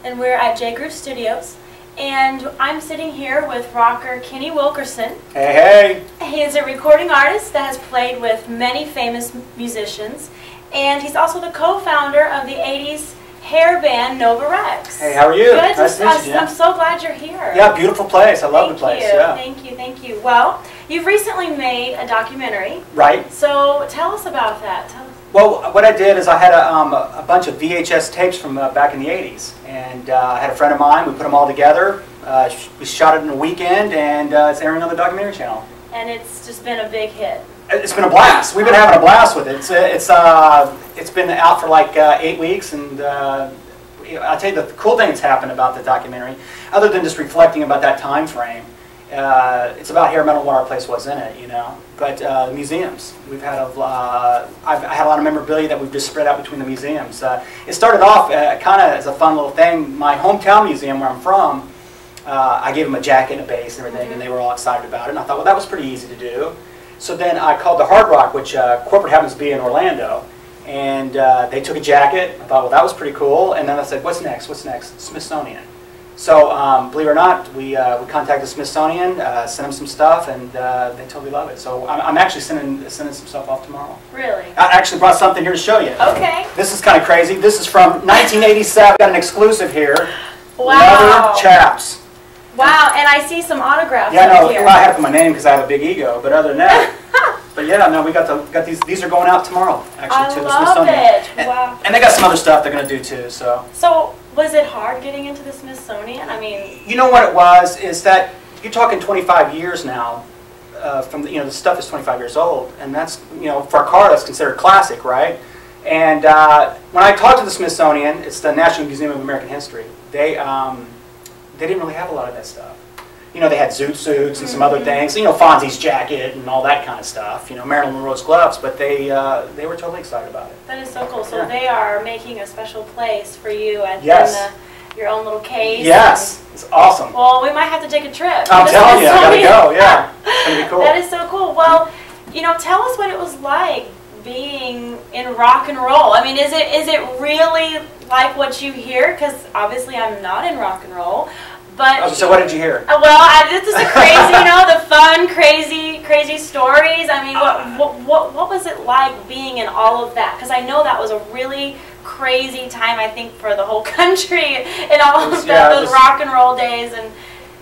and we're at JGroove Studios. And I'm sitting here with rocker Kenny Wilkerson. Hey, hey! He is a recording artist that has played with many famous musicians, and he's also the co-founder of the 80s hair band Nova Rex. Hey, how are you? Good. Nice to meet you, I'm so glad you're here. Yeah, beautiful place. I love the place. Yeah. Thank you, thank you. Well, you've recently made a documentary. Right. So tell us about that. Well, what I did is I had a bunch of VHS tapes from back in the 80s, and I had a friend of mine. We put them all together. We shot it in a weekend, and it's airing on the documentary channel. And it's just been a big hit. It's been a blast. We've been having a blast with it. It's been out for like 8 weeks, and I'll tell you the cool thing that's happened about the documentary, other than just reflecting about that time frame. It's about hair metal, what our place was in it, you know. But museums, I've had a lot of memorabilia that we've just spread out between the museums. It started off kind of as a fun little thing. My hometown museum, where I'm from, I gave them a jacket and a bass and everything, and they were all excited about it. And I thought, well, that was pretty easy to do. So then I called the Hard Rock, which corporate happens to be in Orlando, and they took a jacket. I thought, well, that was pretty cool. And then I said, what's next? What's next? Smithsonian. So, believe it or not, we contacted the Smithsonian, sent them some stuff, and they totally love it. So I'm actually sending some stuff off tomorrow. Really? I actually brought something here to show you. Okay. This is kind of crazy. This is from 1987. Got an exclusive here. Wow. Leather chaps. Wow, and I see some autographs Yeah, no, here. well, I have to put my name because I have a big ego, but other than that. But yeah, no, we got these. These are going out tomorrow, actually, to the Smithsonian. I love it. Wow. And they got some other stuff they're going to do too. So was it hard getting into the Smithsonian? I mean, you know what it was is that you're talking 25 years now. From the stuff is 25 years old, and that's for a car that's considered classic, right? And when I talked to the Smithsonian, it's the National Museum of American History. They didn't really have a lot of that stuff. They had zoot suits and some other things. Fonzie's jacket and all that kind of stuff. Marilyn Monroe's gloves. But they were totally excited about it. That is so cool. So they are making a special place for you and your own little case. Yes, it's awesome. Well, we might have to take a trip. I'm telling you, I gotta go. Yeah, it's gonna be cool. That is so cool. Well, tell us what it was like being in rock and roll. I mean, is it really like what you hear? Because obviously I'm not in rock and roll. But so what did you hear? Well, this is crazy, the fun, crazy stories. I mean, what was it like being in all of that? Because I know that was a really crazy time, I think, for the whole country and all of those rock and roll days. And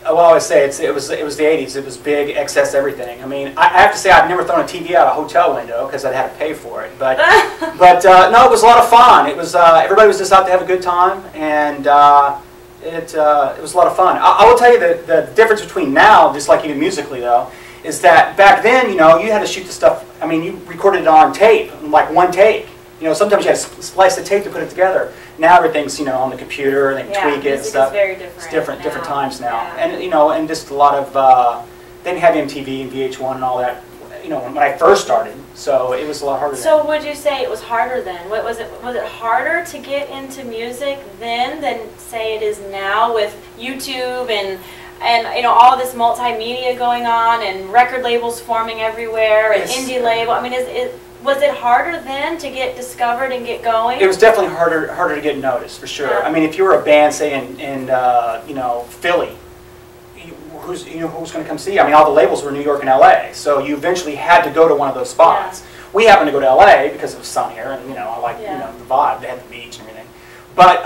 well, I always say it was the 80s. It was big, excess everything. I mean, I have to say I've never thrown a TV out a hotel window because I'd had to pay for it. But no, it was a lot of fun. It was everybody was just out to have a good time, and it was a lot of fun. I will tell you that the difference between now, just like even musically though, is that back then, you had to shoot the stuff. I mean, you recorded it on tape, like one take. Sometimes you had to splice the tape to put it together. Now everything's on the computer and they tweak it and stuff. It's very different. It's different times now, and and just a lot of they didn't have MTV and VH1 and all that. When I first started, so it was a lot harder. So would you say it was harder then? Was it harder to get into music then than say it is now with YouTube and all this multimedia going on and record labels forming everywhere and indie label? I mean, was it harder then to get discovered and get going? It was definitely harder to get noticed, for sure. Yeah. I mean, if you were a band, say in Philly, who's going to come see you? I mean, all the labels were New York and LA, so you eventually had to go to one of those spots. Yeah. We happened to go to LA because it was sun here, and I like the vibe. They had the beach and everything, but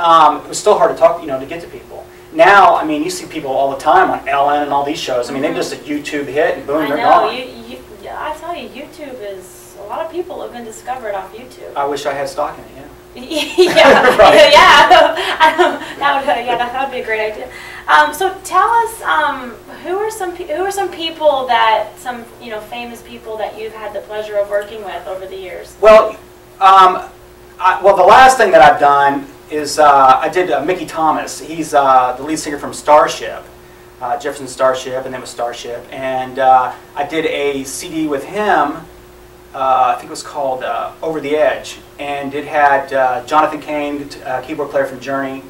it was still hard to talk, to get to people. Now, I mean, you see people all the time on Ellen and all these shows. I mean, they just a YouTube hit and boom, they're gone. I tell you, YouTube is. A lot of people have been discovered off YouTube. I wish I had stock in it, yeah. Right. That would be a great idea. So tell us, who are some people that famous people that you've had the pleasure of working with over the years? Well, well, the last thing that I've done is I did Mickey Thomas. He's the lead singer from Starship, Jefferson Starship, and then with Starship, and I did a CD with him. I think it was called Over the Edge, and it had Jonathan Cain, keyboard player from Journey,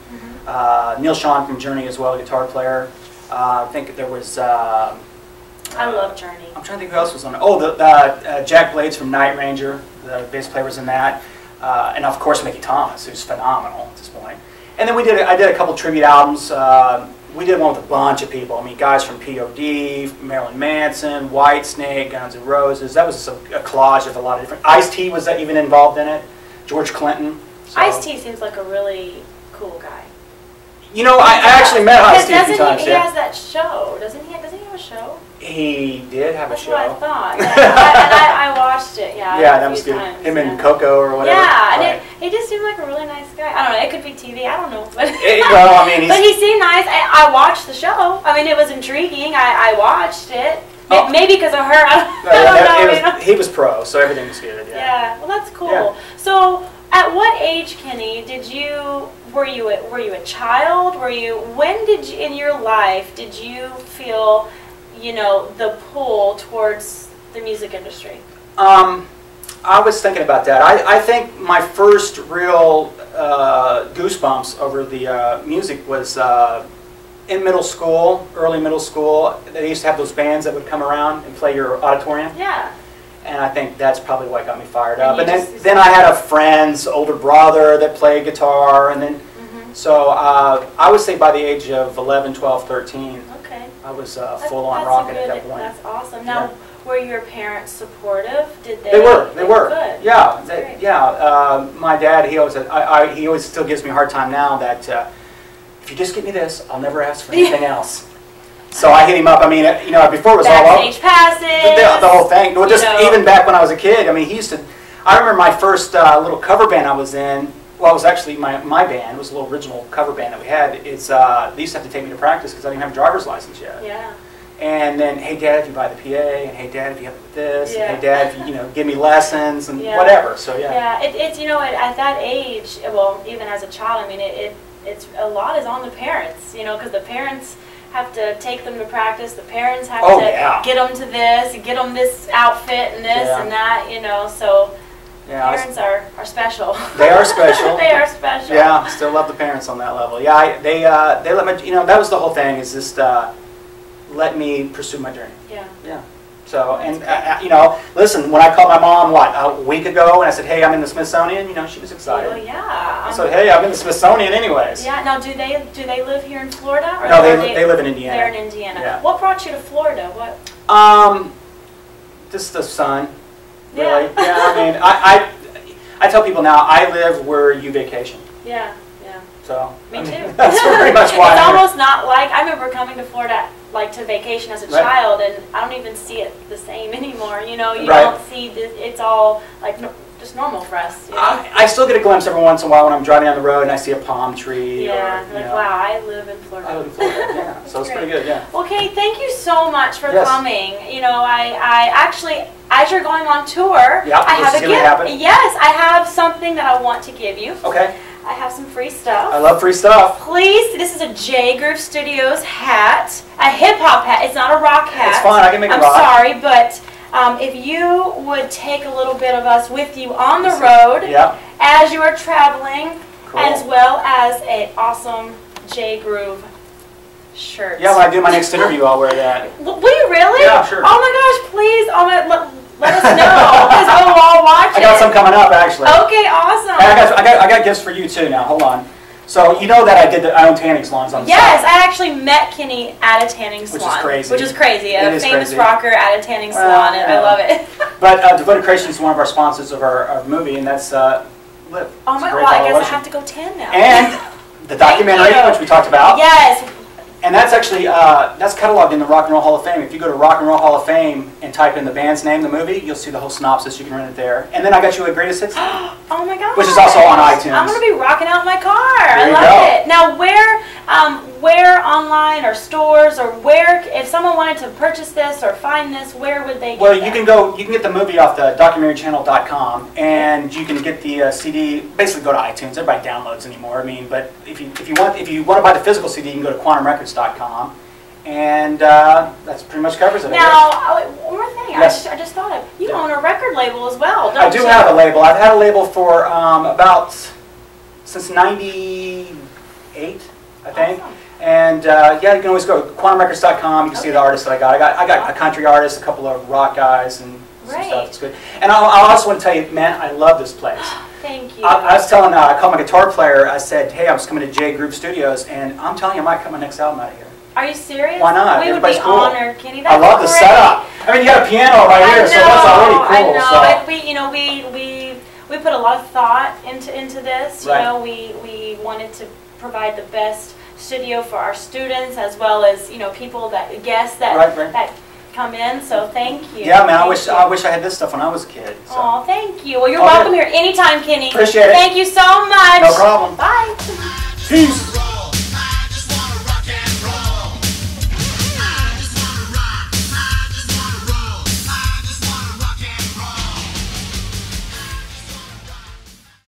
Neil Sean from Journey as well, guitar player. I think there was. I love Journey. I'm trying to think who else was on it. Oh, the Jack Blades from Night Ranger, the bass player was in that, and of course Mickey Thomas, who's phenomenal at this point. And then I did a couple tribute albums. We did one with a bunch of people. I mean, guys from POD, Marilyn Manson, Whitesnake, Guns N' Roses. That was a collage of a lot of different. Ice-T was even involved in it. George Clinton. So. Ice-T seems like a really cool guy. You know, I actually met Ice-T a few times. He has that show, doesn't he? Doesn't he have a show? He did have a show. That's what I thought. Yeah, I watched it. Yeah. Yeah, that was good. Him and Coco or whatever. Yeah, right. and he just seemed like a really nice guy. I don't know. It could be TV. I don't know. But well, I mean, but he seemed nice. I watched the show. I mean, it was intriguing. I watched it. Oh. Maybe because of her. I don't know. He was pro, so everything was good. Yeah. Well, that's cool. Yeah. So, at what age, Kenny, were you a child? When did you in your life did you feel, you know, the pull towards the music industry? I was thinking about that. I think my first real goosebumps over the music was in middle school, early middle school. They used to have those bands that would come around and play your auditorium. Yeah. And I think that's probably what got me fired up. And then I had a friend's older brother that played guitar, and then so I would say by the age of 11, 12, 13, okay, I was full on rocking at that point. That's awesome. Now, were your parents supportive? Did they? They were. Good. Yeah, my dad, he always still gives me a hard time now that if you just give me this, I'll never ask for anything else. So I hit him up. I mean, you know, before it was all up. Backstage passes. The whole thing. Well, just even back when I was a kid. I mean, he used to. I remember my first little cover band I was in. Well, it was actually my band. It was a little original cover band that we had. It's they used to have to take me to practice because I didn't have a driver's license yet. Yeah. And then, hey Dad, if you buy the PA, and hey Dad, if you have this, and hey Dad, if you give me lessons and whatever. So yeah. It's at that age. Well, even as a child, I mean, it's a lot is on the parents. You know, because the parents have to take them to practice. The parents have to get them to this, get them this outfit and this and that. You know, so. Yeah, parents are special. They are special. They are special. Yeah, still love the parents on that level. Yeah, they let me. You know, that was the whole thing. Is just let me pursue my dream. Yeah. Yeah. So and you know, listen. When I called my mom, a week ago, and I said, "Hey, I'm in the Smithsonian," you know, she was excited. Well, yeah. I said, "Hey, I'm in the Smithsonian, anyways." Yeah. Now, do they live here in Florida? Or no, they live in Indiana. They're in Indiana. Yeah. What brought you to Florida? What? Just the sun. Yeah. Really. Yeah. I mean, I tell people now, I live where you vacation. Yeah. Yeah. So. Me too. That's pretty much why. It's almost not like I remember coming to Florida like to vacation as a child, and I don't even see it the same anymore. You know, you don't see this. It's all like just normal for us. You know? I still get a glimpse every once in a while when I'm driving down the road and I see a palm tree. Yeah, or, like wow, I live in Florida. I live in Florida. Yeah, so it's pretty good. Yeah. Okay, thank you so much for coming. You know, I actually, as you're going on tour, I have a gift. Yes, I have something that I want to give you. Okay. I have some free stuff. I love free stuff. Please, this is a JGroove Studios hat, a hip-hop hat. It's not a rock hat. It's fine, I can make it rock. I'm sorry, but if you would take a little bit of us with you on the road as you are traveling, as well as an awesome JGroove shirt. Yeah, when I do my next interview, I'll wear that. Will you really? Yeah, sure. Oh my gosh, please. Let us know, because we'll all watch it. I got some coming up, actually. Okay, awesome. I got gifts for you, too, now. Hold on. So, you know that I own tanning salons on the side. Yes, I actually met Kenny at a tanning salon. Which is crazy. Which is crazy. A famous rocker at a tanning salon, and I love it. But Devoted Creation is one of our sponsors of our movie, and that's Live. Oh my God, I guess I have to go tan now. And the documentary, which we talked about. Yes. And that's actually, that's cataloged in the Rock and Roll Hall of Fame. If you go to Rock and Roll Hall of Fame and type in the band's name, the movie, you'll see the whole synopsis. You can rent it there. And then I got you a Greatest Hits. Oh my God. Which is also on iTunes. I'm going to be rocking out my car. There I love it. Now, where online or stores or where, if someone wanted to purchase this or find this, where would they get Well, you can get the movie off the documentarychannel.com, and you can get the CD. Basically, go to iTunes. Everybody downloads anymore. I mean, but if you want to buy the physical CD, you can go to quantumrecords.com, and that's pretty much covers it. Now, one more thing. Yes. I just thought of. You own a record label as well, don't you? I do have a label. I've had a label for since '98, I think. Awesome. And you can always go to quantumrecords.com. You can see the artists that I got. I got a country artist, a couple of rock guys, and some stuff that's good. And I also want to tell you, man, I love this place. thank you. I was telling, I called my guitar player, I said, hey, I'm just coming to JGrooveStudios, Studios, and I'm telling you, I might cut my next album out of here. Are you serious? Why not? We Everybody's would be cool. honored, Kenny. That's I love the great. setup. I mean, you got a piano right here, so that's already cool. I know. So. We, you know, we put a lot of thought into this. You Right. know, we wanted to provide the best studio for our students, as well as, you know, people that guests that Right. that come in. So thank you. Yeah, man, I wish I had this stuff when I was a kid. So. Oh, thank you. Well, you're Okay. welcome here anytime, Kenny. Appreciate it. Thank you so much. No problem. Bye. Peace.